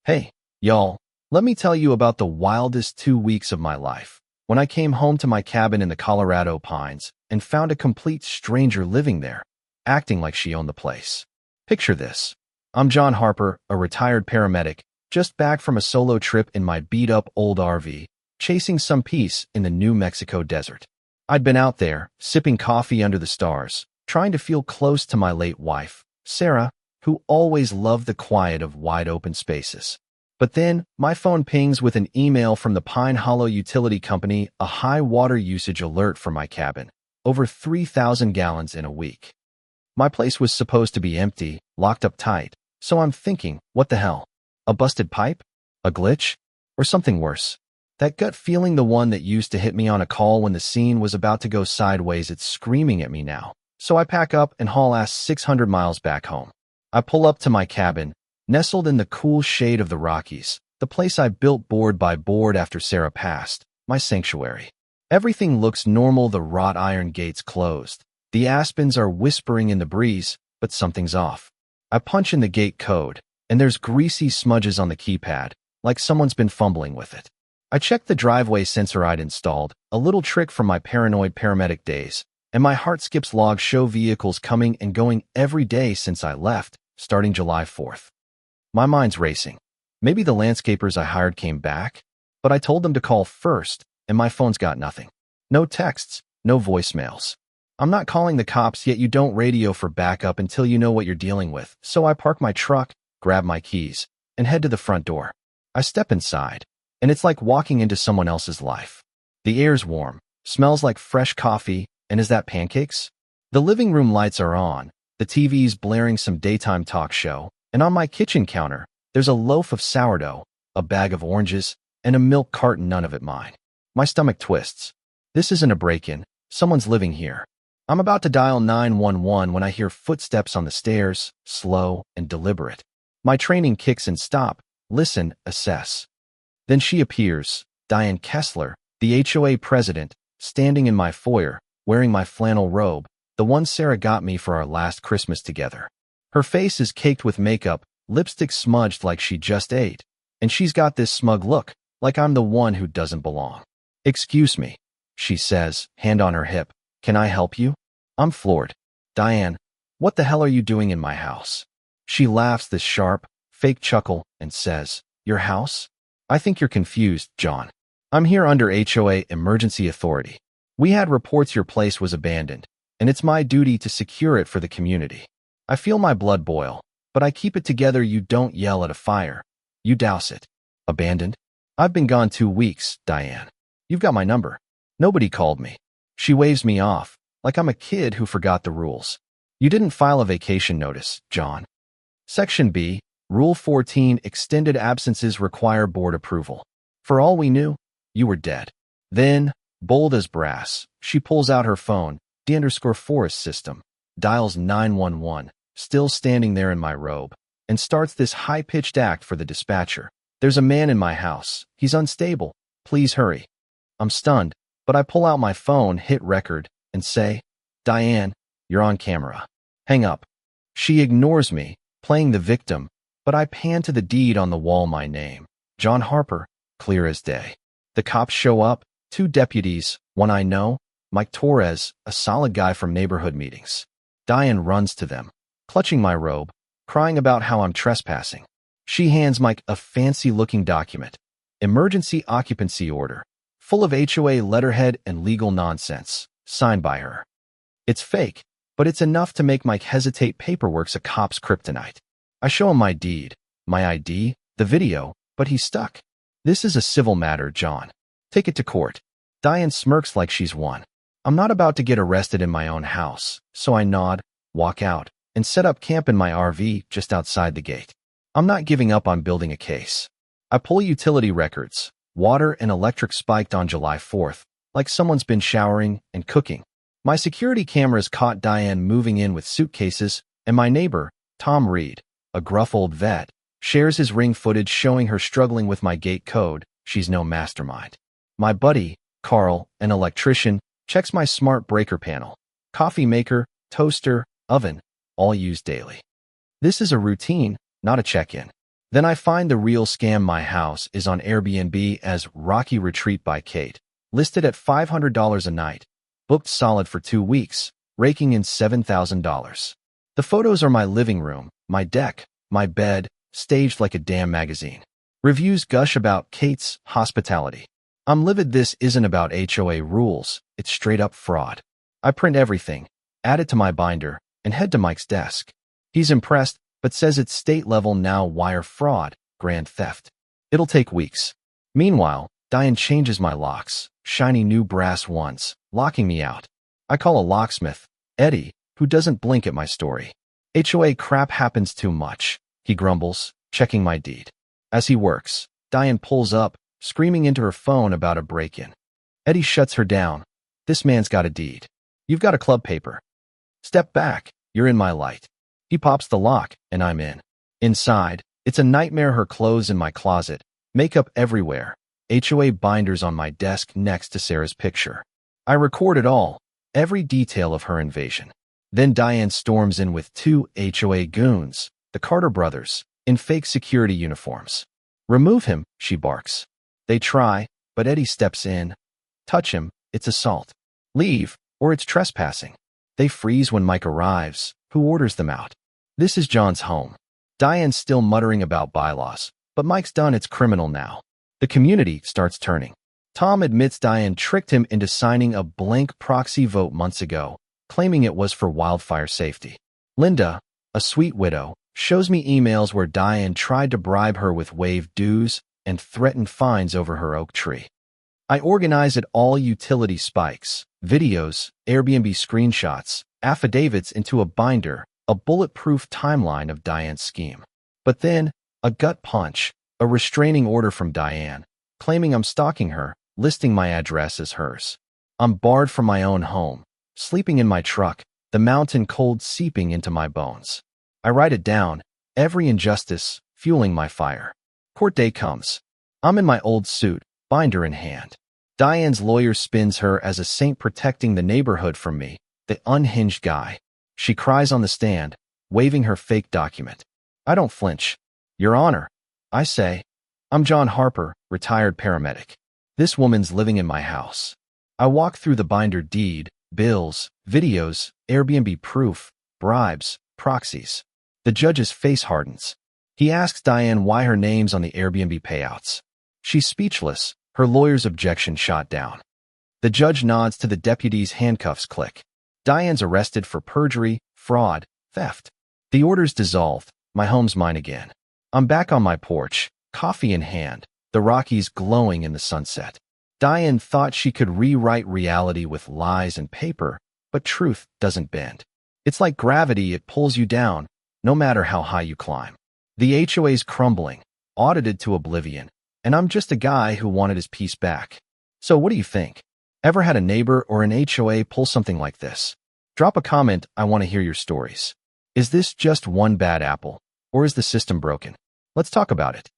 Hey, y'all, let me tell you about the wildest 2 weeks of my life. When I came home to my cabin in the Colorado Pines and found a complete stranger living there, acting like she owned the place. Picture this. I'm John Harper, a retired paramedic, just back from a solo trip in my beat-up old RV, chasing some peace in the New Mexico desert. I'd been out there, sipping coffee under the stars, trying to feel close to my late wife, Sarah, who always loved the quiet of wide-open spaces. But then, my phone pings with an email from the Pine Hollow Utility Company, a high water usage alert for my cabin, over 3,000 gallons in a week. My place was supposed to be empty, locked up tight, so I'm thinking, what the hell? A busted pipe? A glitch? Or something worse? That gut feeling, the one that used to hit me on a call when the scene was about to go sideways, it's screaming at me now. So I pack up and haul ass 600 miles back home. I pull up to my cabin, nestled in the cool shade of the Rockies, the place I built board by board after Sarah passed, my sanctuary. Everything looks normal, the wrought iron gates closed. The aspens are whispering in the breeze, but something's off. I punch in the gate code, and there's greasy smudges on the keypad, like someone's been fumbling with it. I check the driveway sensor I'd installed, a little trick from my paranoid paramedic days, and my heart skips. Logs show vehicles coming and going every day since I left, starting July 4th. My mind's racing. Maybe the landscapers I hired came back, but I told them to call first, and my phone's got nothing. No texts, no voicemails. I'm not calling the cops, yet you don't radio for backup until you know what you're dealing with, so I park my truck, grab my keys, and head to the front door. I step inside, and it's like walking into someone else's life. The air's warm, smells like fresh coffee, and is that pancakes? The living room lights are on, the TV's blaring some daytime talk show, and on my kitchen counter, there's a loaf of sourdough, a bag of oranges, and a milk carton, none of it mine. My stomach twists. This isn't a break-in, someone's living here. I'm about to dial 911 when I hear footsteps on the stairs, slow and deliberate. My training kicks in. Stop, listen, assess. Then she appears, Diane Kessler, the HOA president, standing in my foyer, wearing my flannel robe, the one Sarah got me for our last Christmas together. Her face is caked with makeup, lipstick smudged like she just ate, and she's got this smug look, like I'm the one who doesn't belong. "Excuse me," she says, hand on her hip. "Can I help you?" I'm floored. "Diane, what the hell are you doing in my house?" She laughs this sharp, fake chuckle and says, "Your house? I think you're confused, John. I'm here under HOA emergency authority. We had reports your place was abandoned, and it's my duty to secure it for the community." I feel my blood boil, but I keep it together. "You don't yell at a fire. You douse it." "Abandoned? I've been gone 2 weeks, Diane. You've got my number." Nobody called me. She waves me off, like I'm a kid who forgot the rules. "You didn't file a vacation notice, John." Section B, Rule 14, extended absences require board approval. For all we knew, you were dead. Then, bold as brass, she pulls out her phone, D_Forest system, dials 911, still standing there in my robe, and starts this high-pitched act for the dispatcher. "There's a man in my house. He's unstable. Please hurry." I'm stunned, but I pull out my phone, hit record, and say, "Diane, you're on camera. Hang up." She ignores me, playing the victim, but I pan to the deed on the wall, my name, John Harper, clear as day. The cops show up, 2 deputies, one I know, Mike Torres, a solid guy from neighborhood meetings. Diane runs to them, clutching my robe, crying about how I'm trespassing. She hands Mike a fancy-looking document, emergency occupancy order, full of HOA letterhead and legal nonsense, signed by her. It's fake, but it's enough to make Mike hesitate. Paperwork's a cop's kryptonite. I show him my deed, my ID, the video, but he's stuck. "This is a civil matter, John. Take it to court." Diane smirks like she's won. I'm not about to get arrested in my own house, so I nod, walk out, and set up camp in my RV just outside the gate. I'm not giving up on building a case. I pull utility records. Water and electric spiked on July 4th, like someone's been showering and cooking. My security cameras caught Diane moving in with suitcases, and my neighbor, Tom Reed, a gruff old vet, shares his ring footage showing her struggling with my gate code. She's no mastermind. My buddy, Carl, an electrician, checks my smart breaker panel. Coffee maker, toaster, oven, all used daily. This is a routine, not a check-in. Then I find the real scam. My house is on Airbnb as Rocky Retreat by Kate, listed at $500 a night, booked solid for 2 weeks, raking in $7,000. The photos are my living room, my deck, my bed, staged like a damn magazine. Reviews gush about Kate's hospitality. I'm livid. This isn't about HOA rules, it's straight up fraud. I print everything, add it to my binder, and head to Mike's desk. He's impressed, but says it's state level now. Wire fraud, grand theft. It'll take weeks. Meanwhile, Diane changes my locks, shiny new brass ones, locking me out. I call a locksmith, Eddie, who doesn't blink at my story. HOA crap happens too much, he grumbles, checking my deed. As he works, Diane pulls up, screaming into her phone about a break-in. Eddie shuts her down. This man's got a deed. You've got a club paper. Step back, you're in my light. He pops the lock, and I'm in. Inside, it's a nightmare. Her clothes in my closet, makeup everywhere, HOA binders on my desk next to Sarah's picture. I record it all, every detail of her invasion. Then Diane storms in with 2 HOA goons, the Carter brothers, in fake security uniforms. Remove him, she barks. They try, but Eddie steps in. Touch him, it's assault. Leave, or it's trespassing. They freeze when Mike arrives, who orders them out. This is John's home. Diane's still muttering about bylaws, but Mike's done. It's criminal now. The community starts turning. Tom admits Diane tricked him into signing a blank proxy vote months ago, claiming it was for wildfire safety. Linda, a sweet widow, shows me emails where Diane tried to bribe her with waived dues and threatened fines over her oak tree. I organize it all: utility spikes, videos, Airbnb screenshots, affidavits into a binder, a bulletproof timeline of Diane's scheme. But then, a gut punch, a restraining order from Diane, claiming I'm stalking her, listing my address as hers. I'm barred from my own home, sleeping in my truck, the mountain cold seeping into my bones. I write it down, every injustice fueling my fire. Court day comes. I'm in my old suit, binder in hand. Diane's lawyer spins her as a saint protecting the neighborhood from me, the unhinged guy. She cries on the stand, waving her fake document. I don't flinch. Your Honor, I say. I'm John Harper, retired paramedic. This woman's living in my house. I walk through the binder: deed, bills, videos, Airbnb proof, bribes, proxies. The judge's face hardens. He asks Diane why her name's on the Airbnb payouts. She's speechless, her lawyer's objection shot down. The judge nods to the deputy's handcuffs click. Diane's arrested for perjury, fraud, theft. The order's dissolved. My home's mine again. I'm back on my porch, coffee in hand, the Rockies glowing in the sunset. Diane thought she could rewrite reality with lies and paper, but truth doesn't bend. It's like gravity, it pulls you down, no matter how high you climb. The HOA's crumbling, audited to oblivion, and I'm just a guy who wanted his peace back. So what do you think? Ever had a neighbor or an HOA pull something like this? Drop a comment, I want to hear your stories. Is this just one bad apple, or is the system broken? Let's talk about it.